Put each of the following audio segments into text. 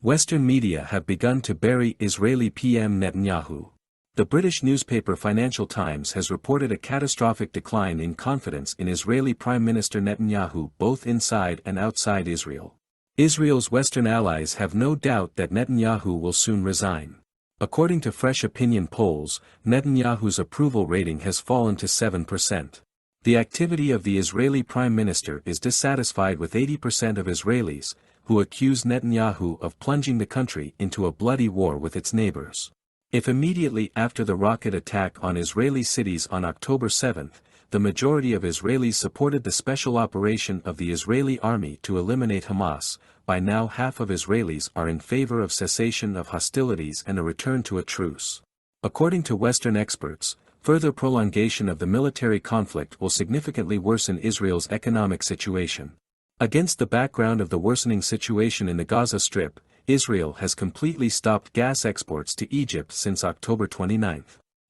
Western media have begun to bury Israeli PM Netanyahu. The British newspaper Financial Times has reported a catastrophic decline in confidence in Israeli Prime Minister Netanyahu both inside and outside Israel. Israel's Western allies have no doubt that Netanyahu will soon resign. According to fresh opinion polls, Netanyahu's approval rating has fallen to 7%. The activity of the Israeli Prime Minister is dissatisfied with 80% of Israelis, who accuse Netanyahu of plunging the country into a bloody war with its neighbours. If immediately after the rocket attack on Israeli cities on October 7, the majority of Israelis supported the special operation of the Israeli army to eliminate Hamas, by now half of Israelis are in favor of cessation of hostilities and a return to a truce. According to Western experts, further prolongation of the military conflict will significantly worsen Israel's economic situation. Against the background of the worsening situation in the Gaza Strip, Israel has completely stopped gas exports to Egypt since October 29.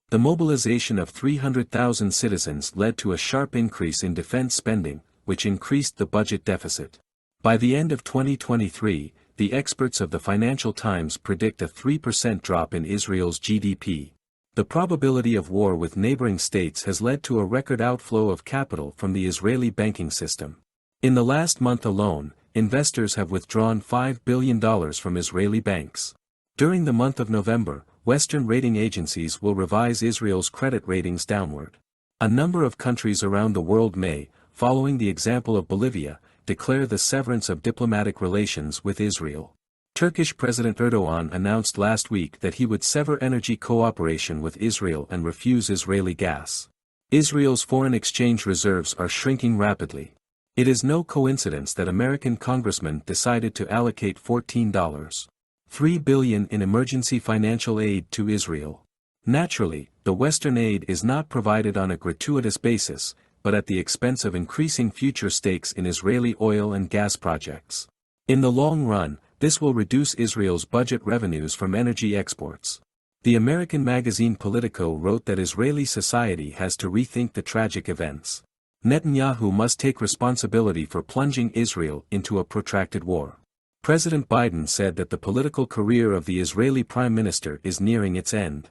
The mobilization of 300,000 citizens led to a sharp increase in defense spending, which increased the budget deficit. By the end of 2023, the experts of the Financial Times predict a 3% drop in Israel's GDP. The probability of war with neighboring states has led to a record outflow of capital from the Israeli banking system. In the last month alone, investors have withdrawn $5 billion from Israeli banks. During the month of November, Western rating agencies will revise Israel's credit ratings downward. A number of countries around the world may, following the example of Bolivia, declare the severance of diplomatic relations with Israel. Turkish President Erdogan announced last week that he would sever energy cooperation with Israel and refuse Israeli gas. Israel's foreign exchange reserves are shrinking rapidly. It is no coincidence that American congressmen decided to allocate $14.3 billion in emergency financial aid to Israel. Naturally, the Western aid is not provided on a gratuitous basis, but at the expense of increasing future stakes in Israeli oil and gas projects. In the long run, this will reduce Israel's budget revenues from energy exports. The American magazine Politico wrote that Israeli society has to rethink the tragic events. Netanyahu must take responsibility for plunging Israel into a protracted war. President Biden said that the political career of the Israeli Prime Minister is nearing its end.